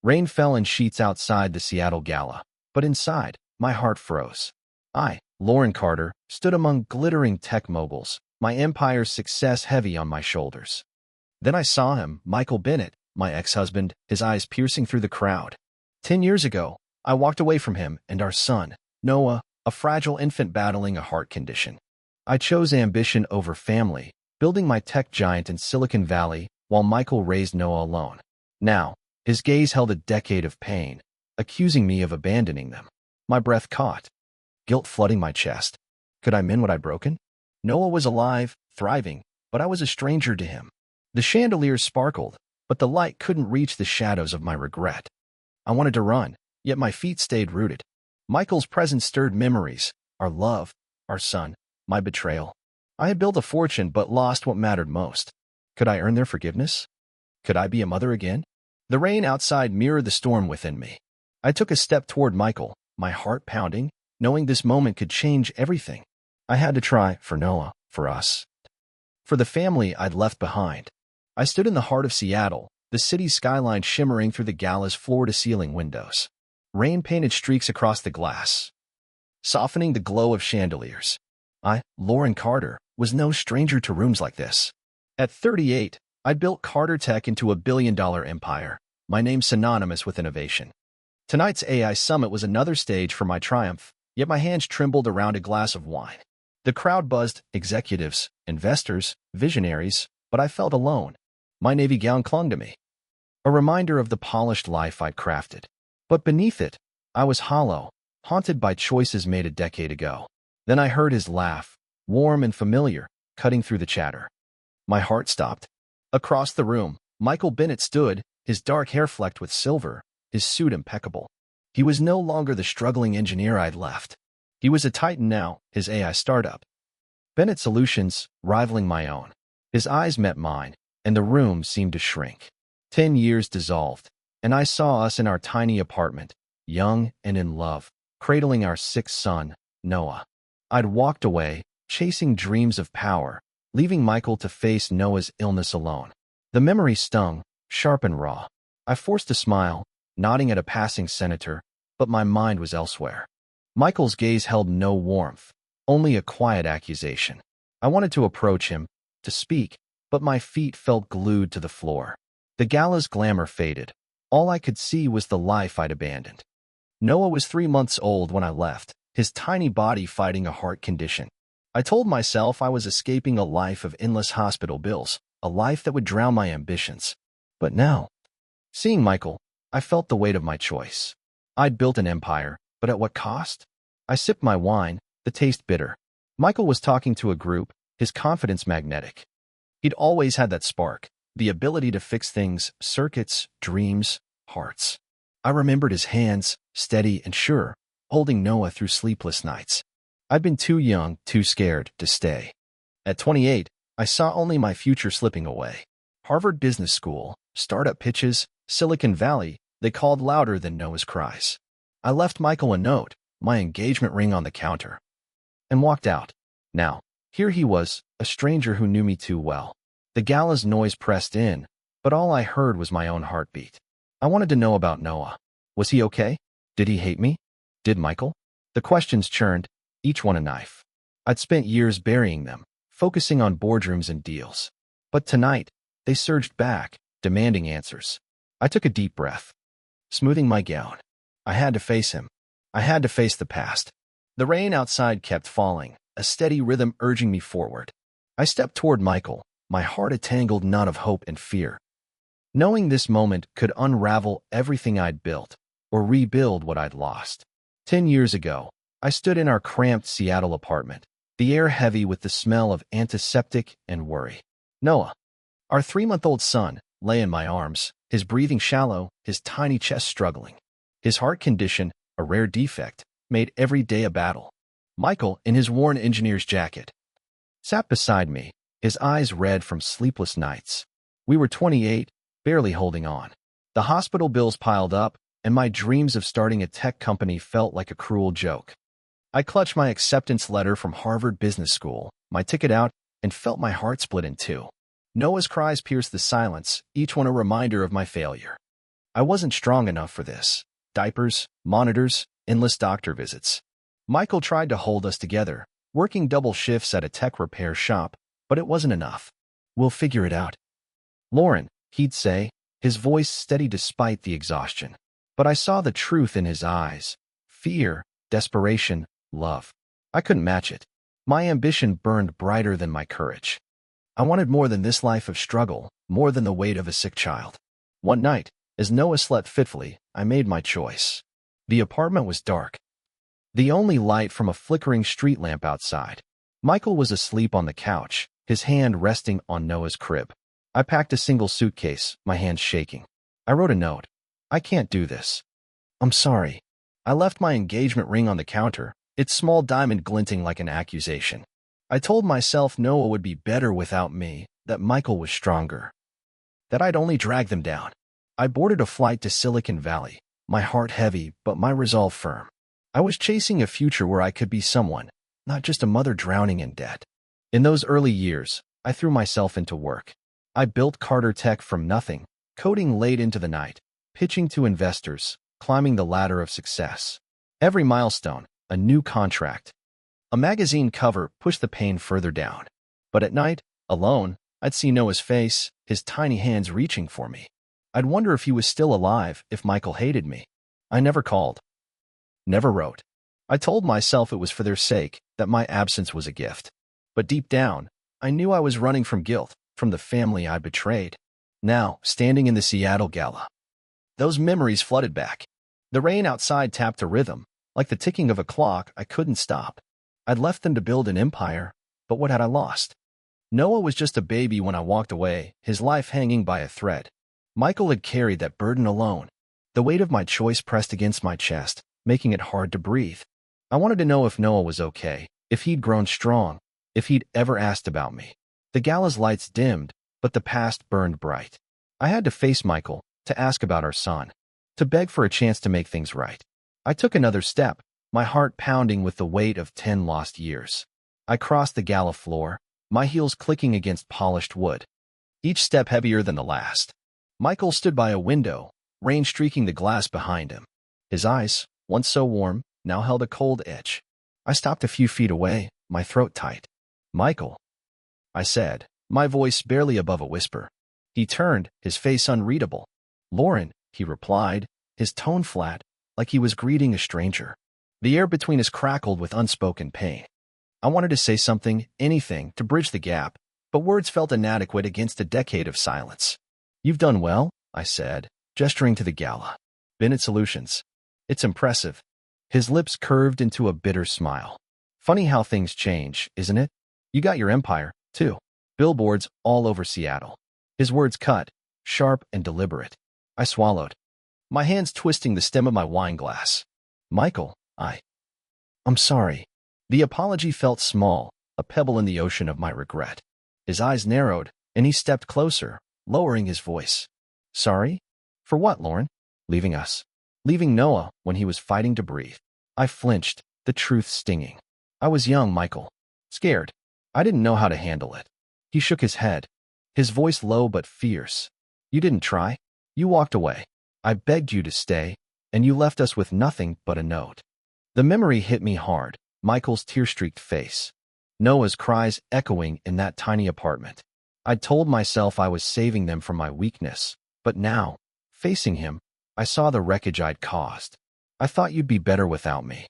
Rain fell in sheets outside the Seattle gala, but inside, my heart froze. I, Lauren Carter, stood among glittering tech moguls, my empire's success heavy on my shoulders. Then I saw him, Michael Bennett, my ex-husband, his eyes piercing through the crowd. 10 years ago, I walked away from him and our son, Noah, a fragile infant battling a heart condition. I chose ambition over family, building my tech giant in Silicon Valley while Michael raised Noah alone. Now, his gaze held a decade of pain, accusing me of abandoning them. My breath caught, guilt flooding my chest. Could I mend what I'd broken? Noah was alive, thriving, but I was a stranger to him. The chandeliers sparkled, but the light couldn't reach the shadows of my regret. I wanted to run, yet my feet stayed rooted. Michael's presence stirred memories, our love, our son, my betrayal. I had built a fortune but lost what mattered most. Could I earn their forgiveness? Could I be a mother again? The rain outside mirrored the storm within me. I took a step toward Michael, my heart pounding, knowing this moment could change everything. I had to try, for Noah, for us, for the family I'd left behind. I stood in the heart of Seattle, the city's skyline shimmering through the gala's floor-to-ceiling windows. Rain painted streaks across the glass, softening the glow of chandeliers. I, Lauren Carter, was no stranger to rooms like this. At 38, I'd built Carter Tech into a billion-dollar empire, my name synonymous with innovation. Tonight's AI Summit was another stage for my triumph, yet my hands trembled around a glass of wine. The crowd buzzed, executives, investors, visionaries, but I felt alone. My navy gown clung to me, a reminder of the polished life I'd crafted. But beneath it, I was hollow, haunted by choices made a decade ago. Then I heard his laugh, warm and familiar, cutting through the chatter. My heart stopped. Across the room, Michael Bennett stood, his dark hair flecked with silver, his suit impeccable. He was no longer the struggling engineer I'd left. He was a titan now, his AI startup. Bennett Solutions, rivaling my own. His eyes met mine, and the room seemed to shrink. 10 years dissolved, and I saw us in our tiny apartment, young and in love, cradling our sixth son, Noah. I'd walked away, chasing dreams of power, leaving Michael to face Noah's illness alone. The memory stung, sharp and raw. I forced a smile, nodding at a passing senator, but my mind was elsewhere. Michael's gaze held no warmth, only a quiet accusation. I wanted to approach him, to speak, but my feet felt glued to the floor. The gala's glamour faded. All I could see was the life I'd abandoned. Noah was 3 months old when I left, his tiny body fighting a heart condition. I told myself I was escaping a life of endless hospital bills, a life that would drown my ambitions. But now, seeing Michael, I felt the weight of my choice. I'd built an empire, but at what cost? I sipped my wine, the taste bitter. Michael was talking to a group, his confidence magnetic. He'd always had that spark, the ability to fix things, circuits, dreams, hearts. I remembered his hands, steady and sure, holding Noah through sleepless nights. I'd been too young, too scared to stay. At 28, I saw only my future slipping away. Harvard Business School, startup pitches, Silicon Valley, they called louder than Noah's cries. I left Michael a note, my engagement ring on the counter, and walked out. Now, here he was, a stranger who knew me too well. The gala's noise pressed in, but all I heard was my own heartbeat. I wanted to know about Noah. Was he okay? Did he hate me? Did Michael? The questions churned, each one a knife. I'd spent years burying them, focusing on boardrooms and deals. But tonight, they surged back, demanding answers. I took a deep breath, smoothing my gown. I had to face him. I had to face the past. The rain outside kept falling, a steady rhythm urging me forward. I stepped toward Michael, my heart a tangled knot of hope and fear. Knowing this moment could unravel everything I'd built, or rebuild what I'd lost. 10 years ago, I stood in our cramped Seattle apartment, the air heavy with the smell of antiseptic and worry. Noah, our 3-month-old son, lay in my arms, his breathing shallow, his tiny chest struggling. His heart condition, a rare defect, made every day a battle. Michael, in his worn engineer's jacket, sat beside me, his eyes red from sleepless nights. We were 28, barely holding on. The hospital bills piled up, and my dreams of starting a tech company felt like a cruel joke. I clutched my acceptance letter from Harvard Business School, my ticket out, and felt my heart split in two. Noah's cries pierced the silence, each one a reminder of my failure. I wasn't strong enough for this. Diapers, monitors, endless doctor visits. Michael tried to hold us together, working double shifts at a tech repair shop, but it wasn't enough. We'll figure it out. Lauren, he'd say, his voice steady despite the exhaustion. But I saw the truth in his eyes. Fear, desperation, love. I couldn't match it. My ambition burned brighter than my courage. I wanted more than this life of struggle, more than the weight of a sick child. One night, as Noah slept fitfully, I made my choice. The apartment was dark. The only light from a flickering street lamp outside. Michael was asleep on the couch, his hand resting on Noah's crib. I packed a single suitcase, my hands shaking. I wrote a note. I can't do this. I'm sorry. I left my engagement ring on the counter, its small diamond glinting like an accusation. I told myself Noah would be better without me, that Michael was stronger, that I'd only drag them down. I boarded a flight to Silicon Valley, my heart heavy but my resolve firm. I was chasing a future where I could be someone, not just a mother drowning in debt. In those early years, I threw myself into work. I built Carter Tech from nothing, coding late into the night, pitching to investors, climbing the ladder of success. Every milestone, a new contract. A magazine cover pushed the pain further down. But at night, alone, I'd see Noah's face, his tiny hands reaching for me. I'd wonder if he was still alive, if Michael hated me. I never called. Never wrote. I told myself it was for their sake, that my absence was a gift. But deep down, I knew I was running from guilt, from the family I betrayed. Now, standing in the Seattle gala, those memories flooded back. The rain outside tapped a rhythm, like the ticking of a clock I couldn't stop. I'd left them to build an empire, but what had I lost? Noah was just a baby when I walked away, his life hanging by a thread. Michael had carried that burden alone. The weight of my choice pressed against my chest, making it hard to breathe. I wanted to know if Noah was okay, if he'd grown strong, if he'd ever asked about me. The gala's lights dimmed, but the past burned bright. I had to face Michael, to ask about our son, to beg for a chance to make things right. I took another step, my heart pounding with the weight of 10 lost years. I crossed the gala floor, my heels clicking against polished wood, each step heavier than the last. Michael stood by a window, rain streaking the glass behind him. His eyes, once so warm, now held a cold edge. I stopped a few feet away, my throat tight. Michael, I said, my voice barely above a whisper. He turned, his face unreadable. Lauren, he replied, his tone flat, like he was greeting a stranger. The air between us crackled with unspoken pain. I wanted to say something, anything, to bridge the gap, but words felt inadequate against a decade of silence. You've done well, I said, gesturing to the gala. Bennett Solutions. It's impressive. His lips curved into a bitter smile. Funny how things change, isn't it? You got your empire, too. Billboards all over Seattle. His words cut, sharp and deliberate. I swallowed, my hands twisting the stem of my wine glass. Michael, I'm sorry. The apology felt small, a pebble in the ocean of my regret. His eyes narrowed, and he stepped closer, lowering his voice. Sorry? For what, Lauren? Leaving us. Leaving Noah when he was fighting to breathe. I flinched, the truth stinging. I was young, Michael. Scared. I didn't know how to handle it. He shook his head, his voice low but fierce. You didn't try. You walked away. I begged you to stay, and you left us with nothing but a note. The memory hit me hard, Michael's tear-streaked face, Noah's cries echoing in that tiny apartment. I'd told myself I was saving them from my weakness, but now, facing him, I saw the wreckage I'd caused. I thought you'd be better without me.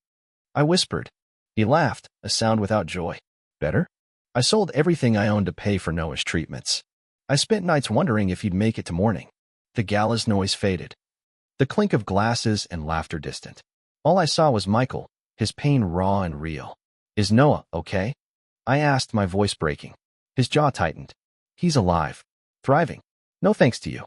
I whispered. He laughed, a sound without joy. Better? I sold everything I owned to pay for Noah's treatments. I spent nights wondering if he'd make it to morning. The gala's noise faded, the clink of glasses and laughter distant. All I saw was Michael, his pain raw and real. Is Noah okay? I asked, my voice breaking. His jaw tightened. He's alive. Thriving. No thanks to you.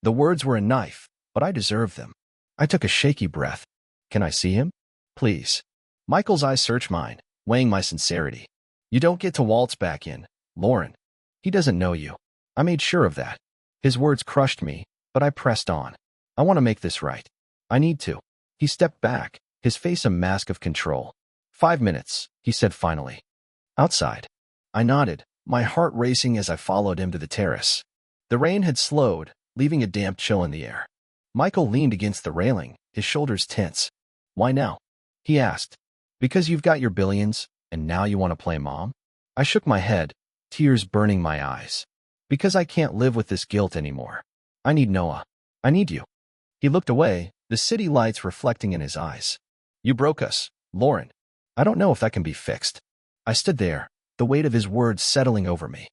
The words were a knife, but I deserved them. I took a shaky breath. Can I see him? Please. Michael's eyes searched mine, weighing my sincerity. You don't get to waltz back in, Lauren. He doesn't know you. I made sure of that. His words crushed me, but I pressed on. I want to make this right. I need to. He stepped back, his face a mask of control. 5 minutes, he said finally. Outside. I nodded, my heart racing as I followed him to the terrace. The rain had slowed, leaving a damp chill in the air. Michael leaned against the railing, his shoulders tense. Why now? He asked. Because you've got your billions, and now you want to play mom? I shook my head, tears burning my eyes. Because I can't live with this guilt anymore. I need Noah. I need you. He looked away, the city lights reflecting in his eyes. You broke us, Lauren. I don't know if that can be fixed. I stood there, the weight of his words settling over me.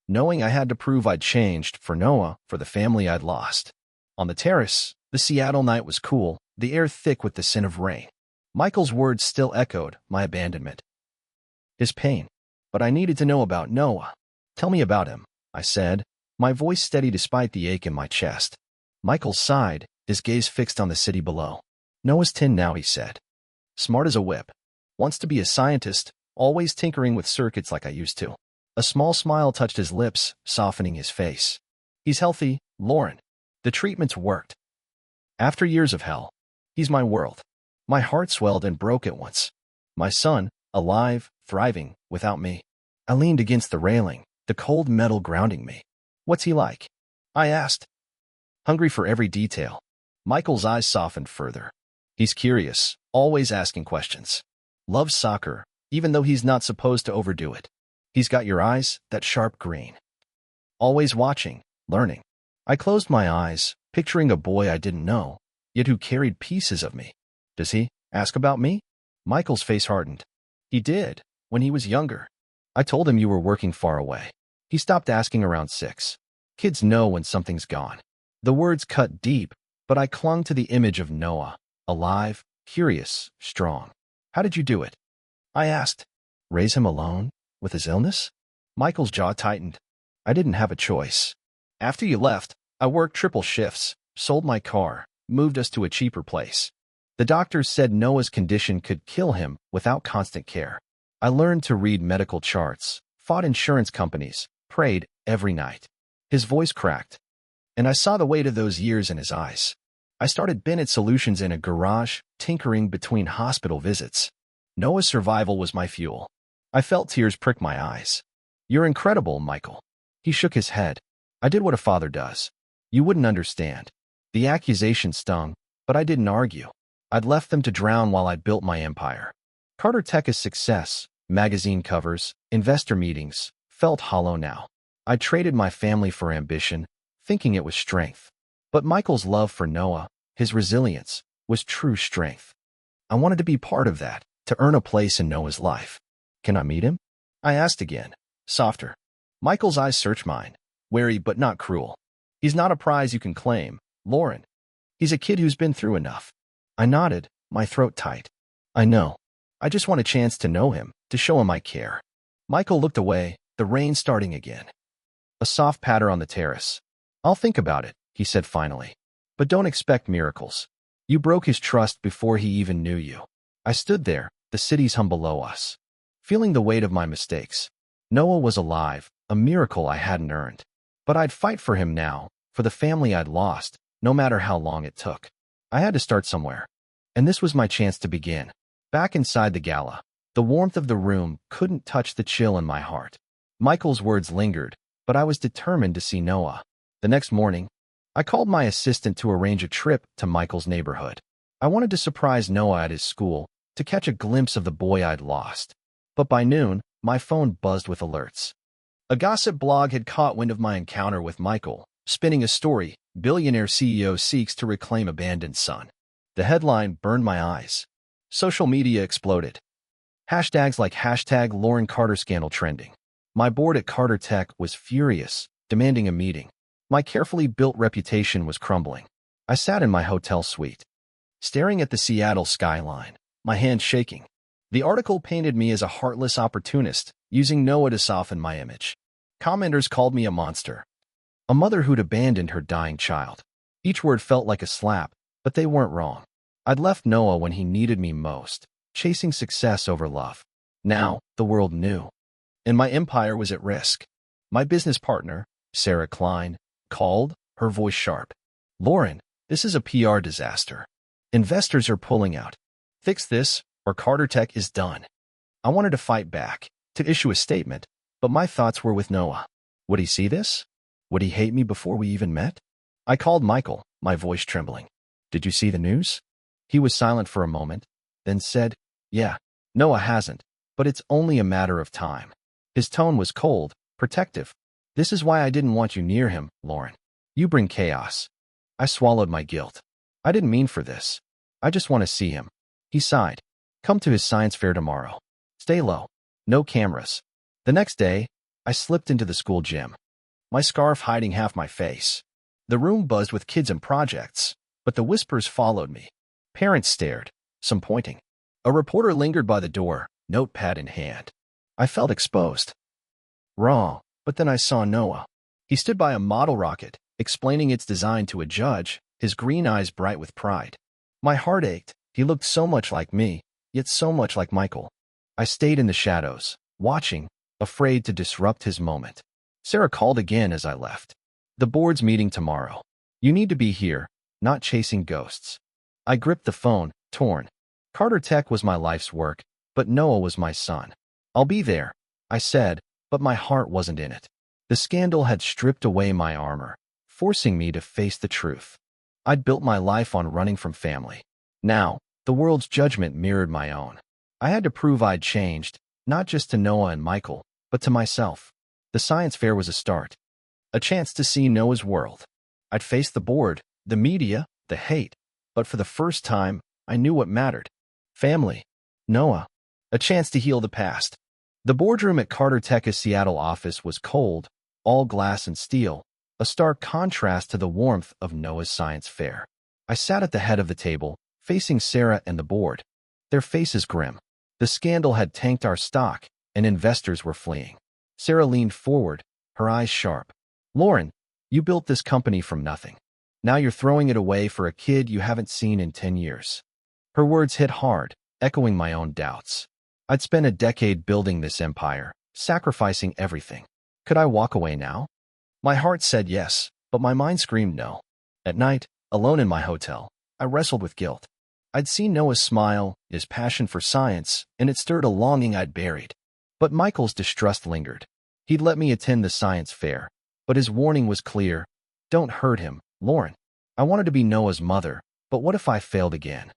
Knowing I had to prove I'd changed for Noah, for the family I'd lost. On the terrace, the Seattle night was cool, the air thick with the scent of rain. Michael's words still echoed my abandonment. His pain. But I needed to know about Noah. Tell me about him, I said, my voice steady despite the ache in my chest. Michael sighed, his gaze fixed on the city below. Noah's 10 now, he said. Smart as a whip. Wants to be a scientist, always tinkering with circuits like I used to. A small smile touched his lips, softening his face. He's healthy, Lauren. The treatments worked. After years of hell, he's my world. My heart swelled and broke at once. My son, alive, thriving, without me. I leaned against the railing, the cold metal grounding me. What's he like? I asked. Hungry for every detail. Michael's eyes softened further. He's curious, always asking questions. Loves soccer, even though he's not supposed to overdo it. He's got your eyes, that sharp green. Always watching, learning. I closed my eyes, picturing a boy I didn't know, yet who carried pieces of me. Does he ask about me? Michael's face hardened. He did, when he was younger. I told him you were working far away. He stopped asking around 6. Kids know when something's gone. The words cut deep, but I clung to the image of Noah, alive, curious, strong. How did you do it? I asked. Raise him alone, with his illness? Michael's jaw tightened. I didn't have a choice. After you left, I worked triple shifts, sold my car, moved us to a cheaper place. The doctors said Noah's condition could kill him without constant care. I learned to read medical charts, fought insurance companies, prayed every night. His voice cracked, and I saw the weight of those years in his eyes. I started Bennett Solutions in a garage, tinkering between hospital visits. Noah's survival was my fuel. I felt tears prick my eyes. You're incredible, Michael. He shook his head. I did what a father does. You wouldn't understand. The accusation stung, but I didn't argue. I'd left them to drown while I built my empire. Carter Tech's success, magazine covers, investor meetings, felt hollow now. I traded my family for ambition, thinking it was strength. But Michael's love for Noah, his resilience, was true strength. I wanted to be part of that, to earn a place in Noah's life. Can I meet him? I asked again, softer. Michael's eyes searched mine, wary but not cruel. He's not a prize you can claim, Lauren. He's a kid who's been through enough. I nodded, my throat tight. I know. I just want a chance to know him, to show him I care. Michael looked away, the rain starting again. A soft patter on the terrace. I'll think about it, he said finally. But don't expect miracles. You broke his trust before he even knew you. I stood there, the city's hum below us, feeling the weight of my mistakes. Noah was alive, a miracle I hadn't earned. But I'd fight for him now, for the family I'd lost, no matter how long it took. I had to start somewhere. And this was my chance to begin. Back inside the gala, the warmth of the room couldn't touch the chill in my heart. Michael's words lingered, but I was determined to see Noah. The next morning, I called my assistant to arrange a trip to Michael's neighborhood. I wanted to surprise Noah at his school, to catch a glimpse of the boy I'd lost. But by noon, my phone buzzed with alerts. A gossip blog had caught wind of my encounter with Michael, spinning a story, Billionaire CEO seeks to reclaim abandoned son. The headline burned my eyes. Social media exploded. Hashtags like hashtag Lauren Carter scandal trending. My board at Carter Tech was furious, demanding a meeting. My carefully built reputation was crumbling. I sat in my hotel suite, staring at the Seattle skyline, my hands shaking. The article painted me as a heartless opportunist, using Noah to soften my image. Commenters called me a monster. A mother who'd abandoned her dying child. Each word felt like a slap, but they weren't wrong. I'd left Noah when he needed me most, chasing success over love. Now, the world knew. And my empire was at risk. My business partner, Sarah Klein, called, her voice sharp. Lauren, this is a PR disaster. Investors are pulling out. Fix this, or Carter Tech is done. I wanted to fight back, to issue a statement, but my thoughts were with Noah. Would he see this? Would he hate me before we even met? I called Michael, my voice trembling. Did you see the news? He was silent for a moment, then said, Yeah, Noah hasn't, but it's only a matter of time. His tone was cold, protective. This is why I didn't want you near him, Lauren. You bring chaos. I swallowed my guilt. I didn't mean for this. I just want to see him. He sighed. Come to his science fair tomorrow. Stay low. No cameras. The next day, I slipped into the school gym, my scarf hiding half my face. The room buzzed with kids and projects, but the whispers followed me. Parents stared, some pointing. A reporter lingered by the door, notepad in hand. I felt exposed. Wrong, but then I saw Noah. He stood by a model rocket, explaining its design to a judge, his green eyes bright with pride. My heart ached. He looked so much like me, yet so much like Michael. I stayed in the shadows, watching, afraid to disrupt his moment. Sarah called again as I left. The board's meeting tomorrow. You need to be here, not chasing ghosts. I gripped the phone, torn. Carter Tech was my life's work, but Noah was my son. I'll be there, I said, but my heart wasn't in it. The scandal had stripped away my armor, forcing me to face the truth. I'd built my life on running from family. Now, the world's judgment mirrored my own. I had to prove I'd changed, not just to Noah and Michael, but to myself. The science fair was a start, a chance to see Noah's world. I'd face the board, the media, the hate, but for the first time, I knew what mattered. Family. Noah. A chance to heal the past. The boardroom at Carter Tech's Seattle office was cold, all glass and steel, a stark contrast to the warmth of Noah's science fair. I sat at the head of the table, facing Sarah and the board. Their faces grim. The scandal had tanked our stock, and investors were fleeing. Sarah leaned forward, her eyes sharp. Lauren, you built this company from nothing. Now you're throwing it away for a kid you haven't seen in 10 years. Her words hit hard, echoing my own doubts. I'd spent a decade building this empire, sacrificing everything. Could I walk away now? My heart said yes, but my mind screamed no. At night, alone in my hotel, I wrestled with guilt. I'd seen Noah's smile, his passion for science, and it stirred a longing I'd buried. But Michael's distrust lingered. He'd let me attend the science fair, but his warning was clear. Don't hurt him, Lauren. I wanted to be Noah's mother, but what if I failed again?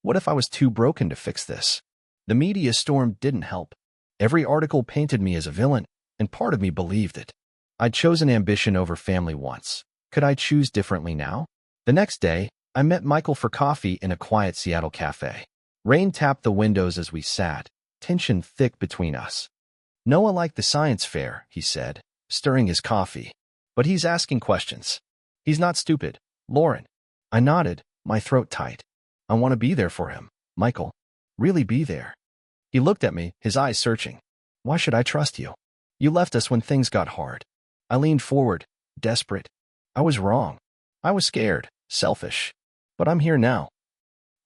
What if I was too broken to fix this? The media storm didn't help. Every article painted me as a villain, and part of me believed it. I'd chosen ambition over family once. Could I choose differently now? The next day, I met Michael for coffee in a quiet Seattle cafe. Rain tapped the windows as we sat, tension thick between us. Noah liked the science fair, he said, stirring his coffee. But he's asking questions. He's not stupid, Lauren. I nodded, my throat tight. I want to be there for him, Michael. Really be there. He looked at me, his eyes searching. Why should I trust you? You left us when things got hard. I leaned forward, desperate. I was wrong. I was scared, selfish. But I'm here now.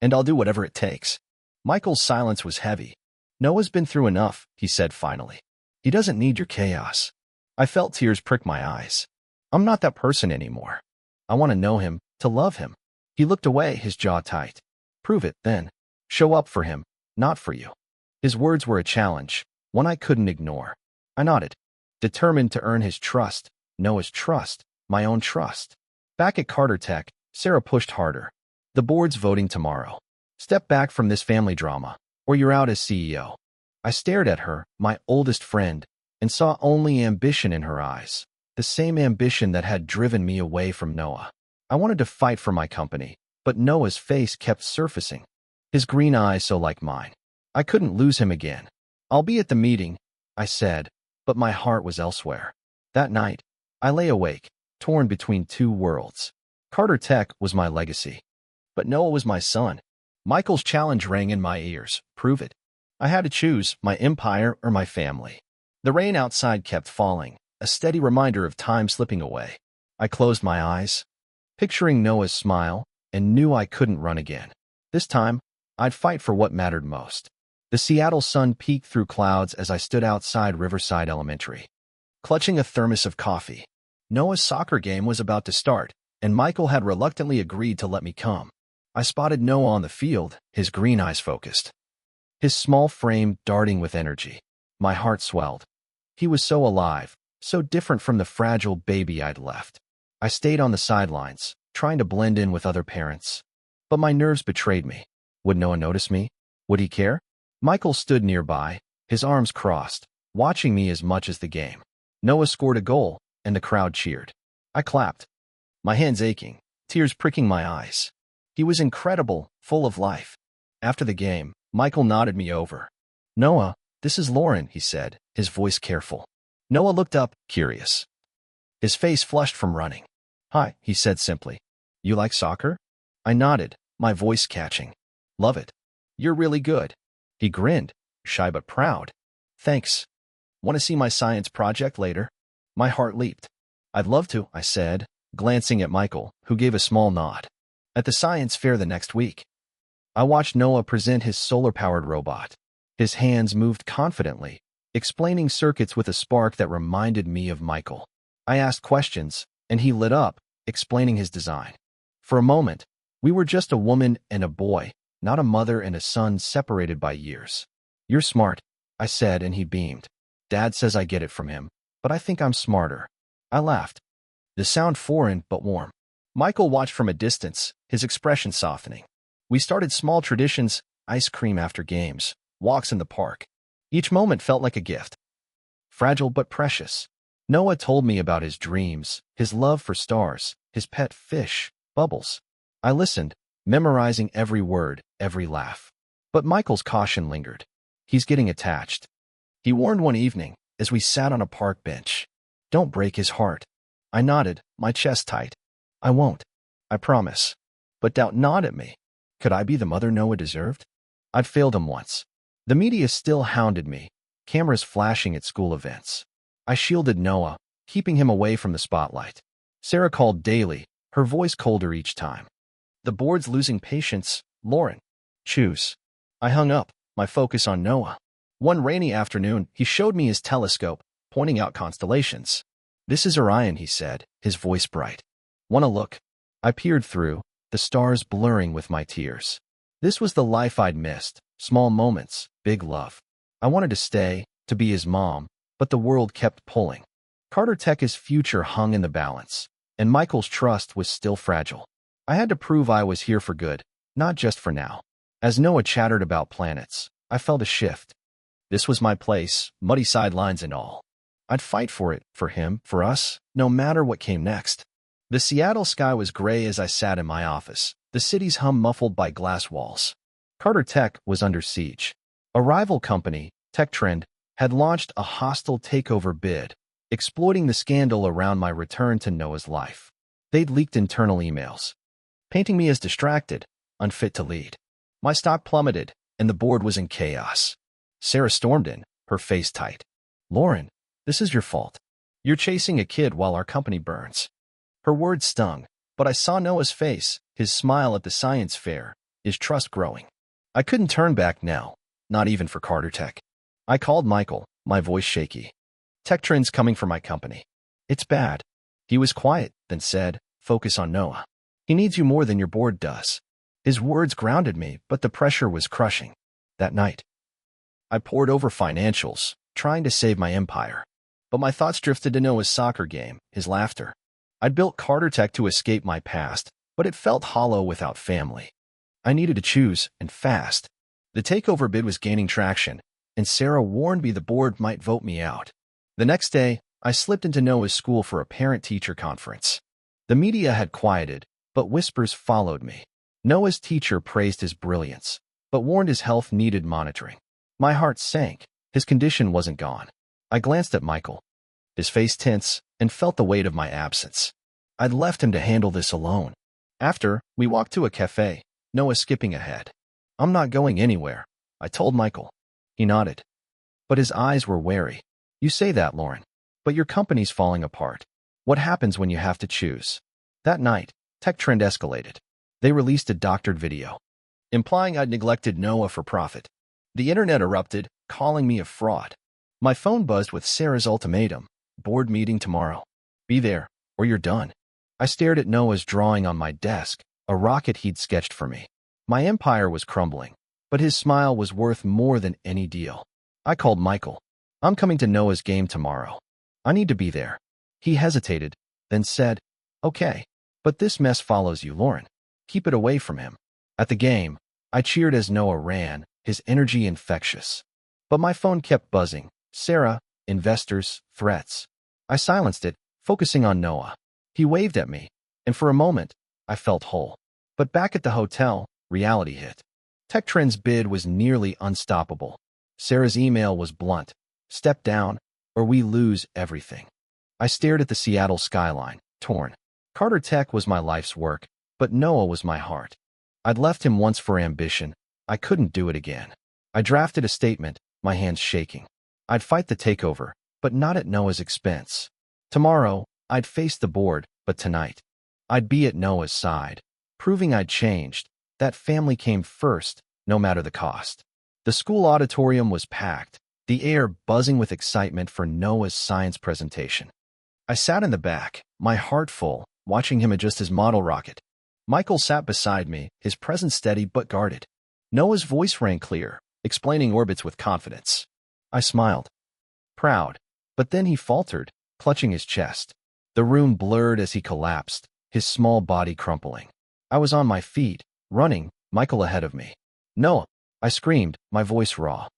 And I'll do whatever it takes. Michael's silence was heavy. Noah's been through enough, he said finally. He doesn't need your chaos. I felt tears prick my eyes. I'm not that person anymore. I want to know him, to love him. He looked away, his jaw tight. Prove it, then. Show up for him, not for you. His words were a challenge, one I couldn't ignore. I nodded, determined to earn his trust, Noah's trust, my own trust. Back at Carter Tech, Sarah pushed harder. The board's voting tomorrow. Step back from this family drama, or you're out as CEO. I stared at her, my oldest friend, and saw only ambition in her eyes, the same ambition that had driven me away from Noah. I wanted to fight for my company, but Noah's face kept surfacing, his green eyes so like mine. I couldn't lose him again. I'll be at the meeting, I said, but my heart was elsewhere. That night, I lay awake, torn between two worlds. Carter Tech was my legacy, but Noah was my son. Michael's challenge rang in my ears. Prove it. I had to choose my empire or my family. The rain outside kept falling, a steady reminder of time slipping away. I closed my eyes, picturing Noah's smile, and knew I couldn't run again. This time, I'd fight for what mattered most. The Seattle sun peeked through clouds as I stood outside Riverside Elementary, clutching a thermos of coffee. Noah's soccer game was about to start, and Michael had reluctantly agreed to let me come. I spotted Noah on the field, his green eyes focused, his small frame darting with energy. My heart swelled. He was so alive, so different from the fragile baby I'd left. I stayed on the sidelines, trying to blend in with other parents. But my nerves betrayed me. Would Noah notice me? Would he care? Michael stood nearby, his arms crossed, watching me as much as the game. Noah scored a goal, and the crowd cheered. I clapped, my hands aching, tears pricking my eyes. He was incredible, full of life. After the game, Michael nodded me over. "Noah, this is Lauren," he said, his voice careful. Noah looked up, curious. His face flushed from running. "Hi," he said simply. "You like soccer?" I nodded, my voice catching. "Love it. You're really good." He grinned, shy but proud. "Thanks. Want to see my science project later?" My heart leaped. "I'd love to," I said, glancing at Michael, who gave a small nod. At the science fair the next week, I watched Noah present his solar-powered robot. His hands moved confidently, explaining circuits with a spark that reminded me of Michael. I asked questions, and he lit up, explaining his design. For a moment, we were just a woman and a boy, not a mother and a son separated by years. "You're smart," I said, and he beamed. "Dad says I get it from him, but I think I'm smarter." I laughed. The sound foreign but warm. Michael watched from a distance, his expression softening. We started small traditions, ice cream after games, walks in the park. Each moment felt like a gift. Fragile but precious. Noah told me about his dreams, his love for stars, his pet fish, Bubbles. I listened, memorizing every word, every laugh. But Michael's caution lingered. "He's getting attached." He warned one evening, as we sat on a park bench. "Don't break his heart." I nodded, my chest tight. "I won't. I promise." But doubt gnawed at me. Could I be the mother Noah deserved? I'd failed him once. The media still hounded me, cameras flashing at school events. I shielded Noah, keeping him away from the spotlight. Sarah called daily, her voice colder each time. "The board's losing patience, Lauren. Choose." I hung up, my focus on Noah. One rainy afternoon, he showed me his telescope, pointing out constellations. "This is Orion," he said, his voice bright. "Want to look?" I peered through, the stars blurring with my tears. This was the life I'd missed, small moments, big love. I wanted to stay, to be his mom, but the world kept pulling. Carter Tech's future hung in the balance, and Michael's trust was still fragile. I had to prove I was here for good, not just for now. As Noah chattered about planets, I felt a shift. This was my place, muddy sidelines and all. I'd fight for it, for him, for us, no matter what came next. The Seattle sky was gray as I sat in my office, the city's hum muffled by glass walls. Carter Tech was under siege. A rival company, TechTrend, had launched a hostile takeover bid, exploiting the scandal around my return to Noah's life. They'd leaked internal emails, painting me as distracted, unfit to lead. My stock plummeted, and the board was in chaos. Sarah stormed in, her face tight. "Lauren, this is your fault. You're chasing a kid while our company burns." Her words stung, but I saw Noah's face, his smile at the science fair, his trust growing. I couldn't turn back now, not even for Carter Tech. I called Michael, my voice shaky. "TechTrend's coming for my company. It's bad." He was quiet, then said, "Focus on Noah. He needs you more than your board does." His words grounded me, but the pressure was crushing. That night, I pored over financials, trying to save my empire. But my thoughts drifted to Noah's soccer game, his laughter. I'd built Carter Tech to escape my past, but it felt hollow without family. I needed to choose, and fast. The takeover bid was gaining traction, and Sarah warned me the board might vote me out. The next day, I slipped into Noah's school for a parent-teacher conference. The media had quieted, but whispers followed me. Noah's teacher praised his brilliance, but warned his health needed monitoring. My heart sank. His condition wasn't gone. I glanced at Michael, his face tense, and felt the weight of my absence. I'd left him to handle this alone. After, we walked to a cafe, Noah skipping ahead. "I'm not going anywhere," I told Michael. He nodded. But his eyes were wary. "You say that, Lauren. But your company's falling apart. What happens when you have to choose?" That night, TechTrend escalated. They released a doctored video, implying I'd neglected Noah for profit. The internet erupted, calling me a fraud. My phone buzzed with Sarah's ultimatum. "Board meeting tomorrow. Be there, or you're done." I stared at Noah's drawing on my desk, a rocket he'd sketched for me. My empire was crumbling, but his smile was worth more than any deal. I called Michael. "I'm coming to Noah's game tomorrow. I need to be there." He hesitated, then said, Okay, but this mess follows you, Lauren. Keep it away from him. At the game, I cheered as Noah ran, his energy infectious. But my phone kept buzzing. Sarah, investors, threats. I silenced it, focusing on Noah. He waved at me, and for a moment, I felt whole. But back at the hotel, reality hit. Tech Trend's bid was nearly unstoppable. Sarah's email was blunt. Step down, or we lose everything. I stared at the Seattle skyline, torn. Carter Tech was my life's work, but Noah was my heart. I'd left him once for ambition. I couldn't do it again. I drafted a statement, my hands shaking. I'd fight the takeover, but not at Noah's expense. Tomorrow, I'd face the board, but tonight, I'd be at Noah's side, proving I'd changed. That family came first, no matter the cost. The school auditorium was packed, the air buzzing with excitement for Noah's science presentation. I sat in the back, my heart full, watching him adjust his model rocket. Michael sat beside me, his presence steady but guarded. Noah's voice rang clear, explaining orbits with confidence. I smiled, proud, but then he faltered, clutching his chest. The room blurred as he collapsed, his small body crumpling. I was on my feet, running, Michael ahead of me. Noah, I screamed, my voice raw.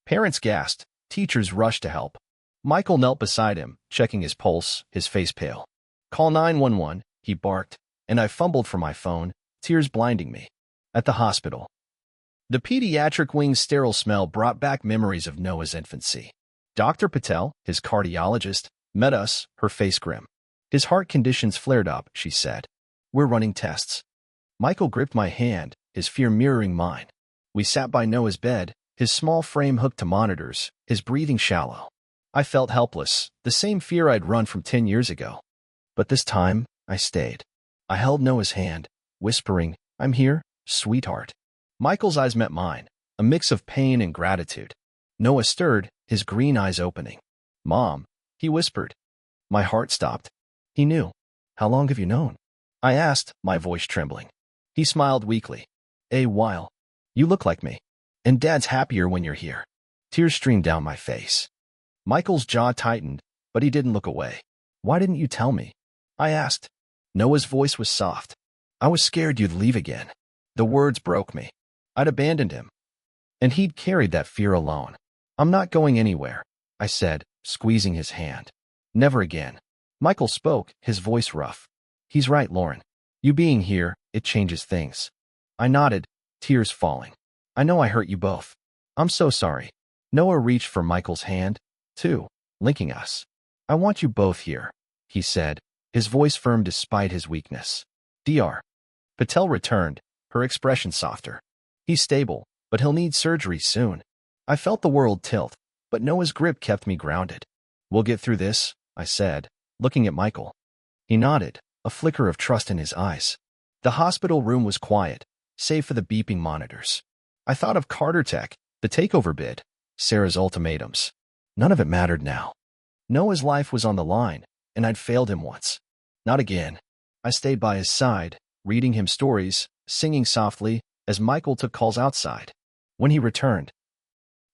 Parents gasped, teachers rushed to help. Michael knelt beside him, checking his pulse, his face pale. Call 911, he barked, and I fumbled for my phone, tears blinding me. At the hospital, the pediatric wing's sterile smell brought back memories of Noah's infancy. Dr. Patel, his cardiologist, met us, her face grim. His heart conditions flared up, she said. We're running tests. Michael gripped my hand, his fear mirroring mine. We sat by Noah's bed, his small frame hooked to monitors, his breathing shallow. I felt helpless, the same fear I'd run from 10 years ago. But this time, I stayed. I held Noah's hand, whispering, I'm here, sweetheart. Michael's eyes met mine, a mix of pain and gratitude. Noah stirred, his green eyes opening. Mom, he whispered. My heart stopped. He knew. How long have you known? I asked, my voice trembling. He smiled weakly. A while. You look like me. And Dad's happier when you're here. Tears streamed down my face. Michael's jaw tightened, but he didn't look away. Why didn't you tell me? I asked. Noah's voice was soft. I was scared you'd leave again. The words broke me. I'd abandoned him. And he'd carried that fear alone. I'm not going anywhere, I said, squeezing his hand. Never again. Michael spoke, his voice rough. He's right, Lauren. You being here, it changes things. I nodded, tears falling. I know I hurt you both. I'm so sorry. Noah reached for Michael's hand, too, linking us. I want you both here, he said, his voice firm despite his weakness. Dr. Patel returned, her expression softer. He's stable, but he'll need surgery soon. I felt the world tilt, but Noah's grip kept me grounded. We'll get through this, I said, looking at Michael. He nodded, a flicker of trust in his eyes. The hospital room was quiet, save for the beeping monitors. I thought of Carter Tech, the takeover bid, Sarah's ultimatums. None of it mattered now. Noah's life was on the line, and I'd failed him once. Not again. I stayed by his side, reading him stories, singing softly, as Michael took calls outside. When he returned,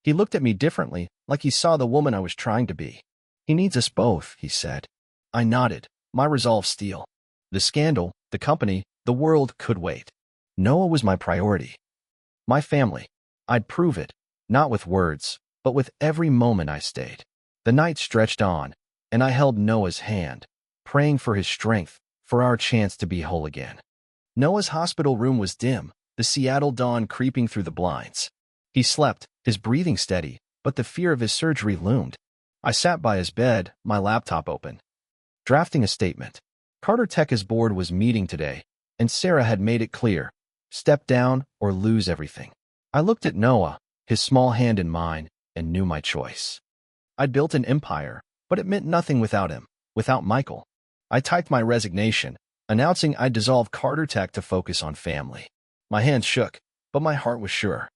he looked at me differently, like he saw the woman I was trying to be. He needs us both, he said. I nodded, my resolve steel. The scandal, the company, the world could wait. Noah was my priority. My family. I'd prove it, not with words, but with every moment I stayed. The night stretched on, and I held Noah's hand, praying for his strength, for our chance to be whole again. Noah's hospital room was dim, the Seattle dawn creeping through the blinds. He slept, his breathing steady, but the fear of his surgery loomed. I sat by his bed, my laptop open, drafting a statement. Carter Tech's board was meeting today, and Sarah had made it clear, step down or lose everything. I looked at Noah, his small hand in mine, and knew my choice. I'd built an empire, but it meant nothing without him, without Michael. I typed my resignation, announcing I'd dissolve Carter Tech to focus on family. My hands shook, but my heart was sure.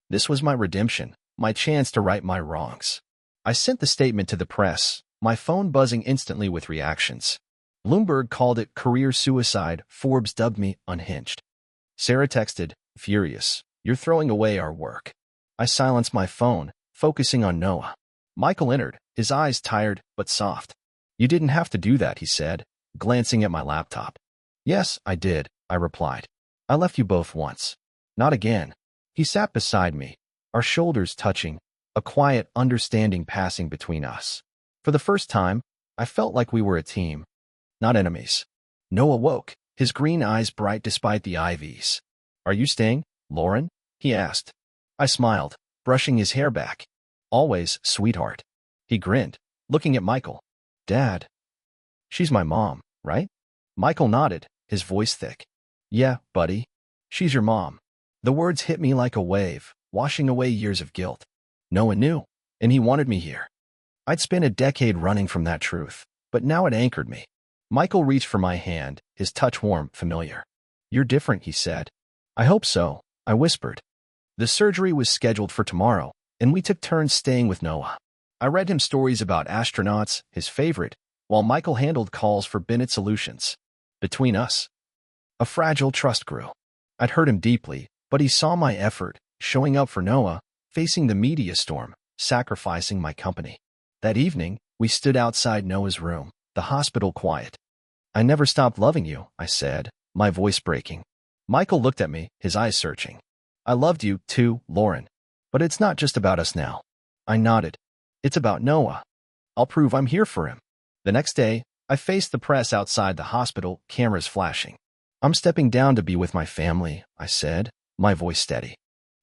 This was my redemption, my chance to right my wrongs. I sent the statement to the press, my phone buzzing instantly with reactions. Bloomberg called it career suicide, Forbes dubbed me unhinged. Sarah texted, furious, you're throwing away our work. I silenced my phone, focusing on Noah. Michael entered, his eyes tired but soft. You didn't have to do that, he said, glancing at my laptop. Yes, I did, I replied. I left you both once. Not again. He sat beside me, our shoulders touching, a quiet understanding passing between us. For the first time, I felt like we were a team, not enemies. Noah woke, his green eyes bright despite the IVs. Are you staying, Lauren? He asked. I smiled, brushing his hair back. Always, sweetheart. He grinned, looking at Michael. Dad. She's my mom, right? Michael nodded, his voice thick. Yeah, buddy. She's your mom. The words hit me like a wave, washing away years of guilt. Noah knew, and he wanted me here. I'd spent a decade running from that truth, but now it anchored me. Michael reached for my hand, his touch warm, familiar. You're different, he said. I hope so, I whispered. The surgery was scheduled for tomorrow, and we took turns staying with Noah. I read him stories about astronauts, his favorite, while Michael handled calls for Bennett Solutions. Between us, a fragile trust grew. I'd hurt him deeply, but he saw my effort, showing up for Noah, facing the media storm, sacrificing my company. That evening, we stood outside Noah's room, the hospital quiet. I never stopped loving you, I said, my voice breaking. Michael looked at me, his eyes searching. I loved you, too, Lauren. But it's not just about us now. I nodded. It's about Noah. I'll prove I'm here for him. The next day, I faced the press outside the hospital, cameras flashing. I'm stepping down to be with my family, I said, my voice steady.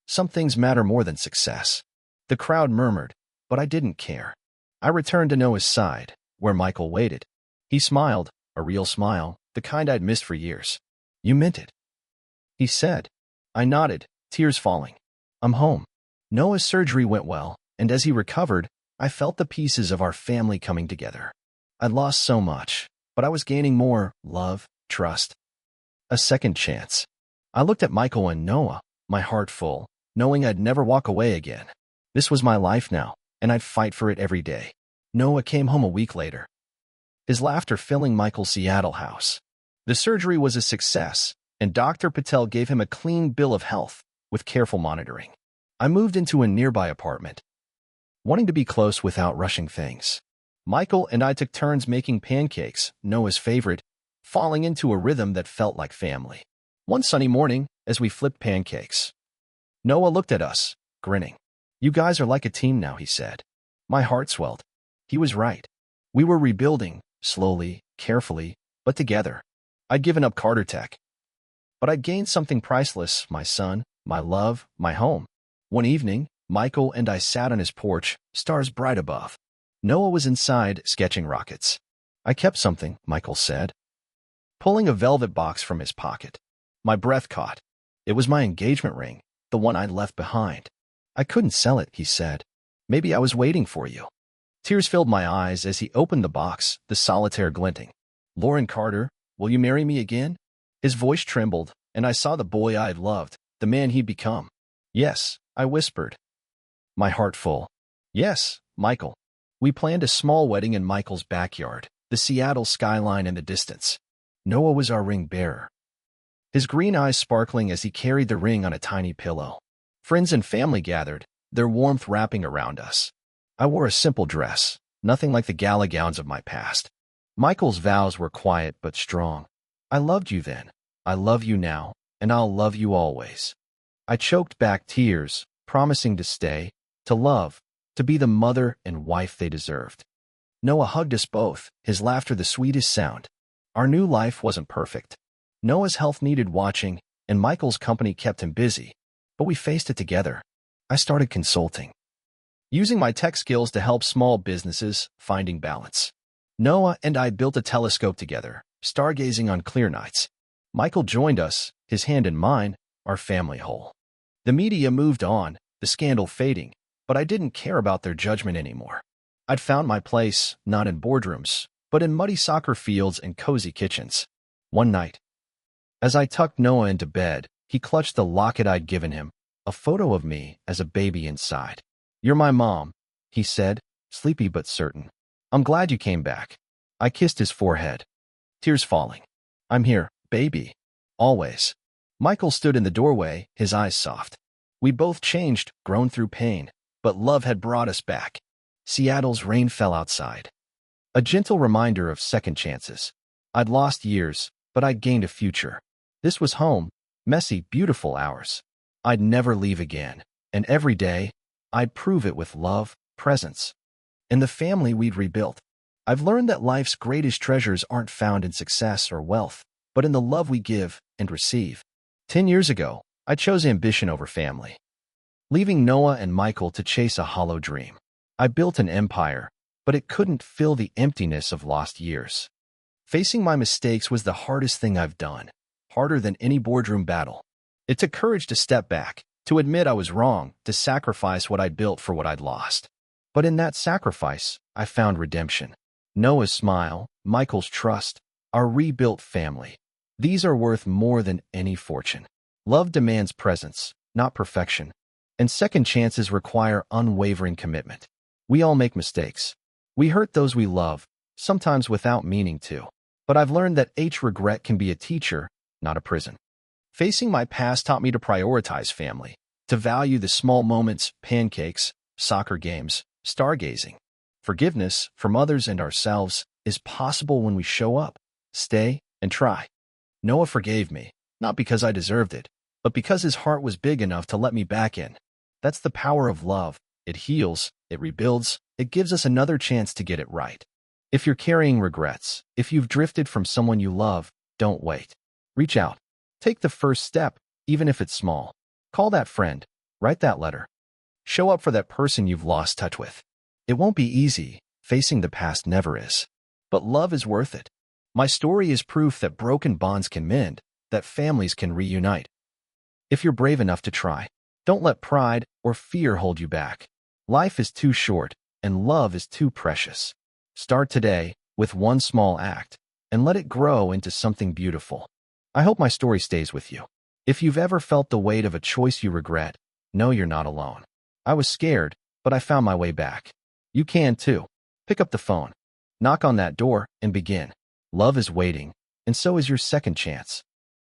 Some things matter more than success. The crowd murmured, but I didn't care. I returned to Noah's side, where Michael waited. He smiled, a real smile, the kind I'd missed for years. You meant it, he said. I nodded, tears falling. I'm home. Noah's surgery went well, and as he recovered, I felt the pieces of our family coming together. I'd lost so much, but I was gaining more love, trust, a second chance. I looked at Michael and Noah, my heart full, knowing I'd never walk away again. This was my life now, and I'd fight for it every day. Noah came home a week later, his laughter filling Michael's Seattle house. The surgery was a success, and Dr. Patel gave him a clean bill of health with careful monitoring. I moved into a nearby apartment, wanting to be close without rushing things. Michael and I took turns making pancakes, Noah's favorite, falling into a rhythm that felt like family. One sunny morning, as we flipped pancakes, Noah looked at us, grinning. You guys are like a team now, he said. My heart swelled. He was right. We were rebuilding, slowly, carefully, but together. I'd given up Carter Tech, but I'd gained something priceless, my son, my love, my home. One evening, Michael and I sat on his porch, stars bright above. Noah was inside, sketching rockets. I kept something, Michael said, pulling a velvet box from his pocket. My breath caught. It was my engagement ring, the one I'd left behind. I couldn't sell it, he said. Maybe I was waiting for you. Tears filled my eyes as he opened the box, the solitaire glinting. Lauren Carter, will you marry me again? His voice trembled, and I saw the boy I'd loved, the man he'd become. Yes, I whispered, my heart full. Yes, Michael. We planned a small wedding in Michael's backyard, the Seattle skyline in the distance. Noah was our ring bearer, his green eyes sparkling as he carried the ring on a tiny pillow. Friends and family gathered, their warmth wrapping around us. I wore a simple dress, nothing like the gala gowns of my past. Michael's vows were quiet but strong. I loved you then, I love you now, and I'll love you always. I choked back tears, promising to stay, to love, to be the mother and wife they deserved. Noah hugged us both, his laughter the sweetest sound. Our new life wasn't perfect. Noah's health needed watching, and Michael's company kept him busy. But we faced it together. I started consulting, using my tech skills to help small businesses finding balance. Noah and I built a telescope together, stargazing on clear nights. Michael joined us, his hand in mine, our family whole. The media moved on, the scandal fading, but I didn't care about their judgment anymore. I'd found my place, not in boardrooms, but in muddy soccer fields and cozy kitchens. One night, as I tucked Noah into bed, he clutched the locket I'd given him, a photo of me as a baby inside. You're my mom, he said, sleepy but certain. I'm glad you came back. I kissed his forehead, tears falling. I'm here, baby. Always. Michael stood in the doorway, his eyes soft. We both changed, grown through pain, but love had brought us back. Seattle's rain fell outside, a gentle reminder of second chances. I'd lost years, but I'd gained a future. This was home, messy, beautiful hours. I'd never leave again, and every day, I'd prove it with love, presence, and the family we'd rebuilt. I've learned that life's greatest treasures aren't found in success or wealth, but in the love we give and receive. 10 years ago, I chose ambition over family, leaving Noah and Michael to chase a hollow dream. I built an empire, but it couldn't fill the emptiness of lost years. Facing my mistakes was the hardest thing I've done, harder than any boardroom battle. It took courage to step back, to admit I was wrong, to sacrifice what I'd built for what I'd lost. But in that sacrifice, I found redemption. Noah's smile, Michael's trust, our rebuilt family. These are worth more than any fortune. Love demands presence, not perfection. And second chances require unwavering commitment. We all make mistakes. We hurt those we love, sometimes without meaning to. But I've learned that regret can be a teacher, not a prison. Facing my past taught me to prioritize family, to value the small moments, pancakes, soccer games, stargazing. Forgiveness from others and ourselves is possible when we show up, stay, and try. Noah forgave me, not because I deserved it, but because his heart was big enough to let me back in. That's the power of love. It heals, it rebuilds, it gives us another chance to get it right. If you're carrying regrets, if you've drifted from someone you love, don't wait. Reach out. Take the first step, even if it's small. Call that friend. Write that letter. Show up for that person you've lost touch with. It won't be easy. Facing the past never is. But love is worth it. My story is proof that broken bonds can mend, that families can reunite. If you're brave enough to try, don't let pride or fear hold you back. Life is too short, and love is too precious. Start today with one small act, and let it grow into something beautiful. I hope my story stays with you. If you've ever felt the weight of a choice you regret, know you're not alone. I was scared, but I found my way back. You can too. Pick up the phone, knock on that door, and begin. Love is waiting, and so is your second chance.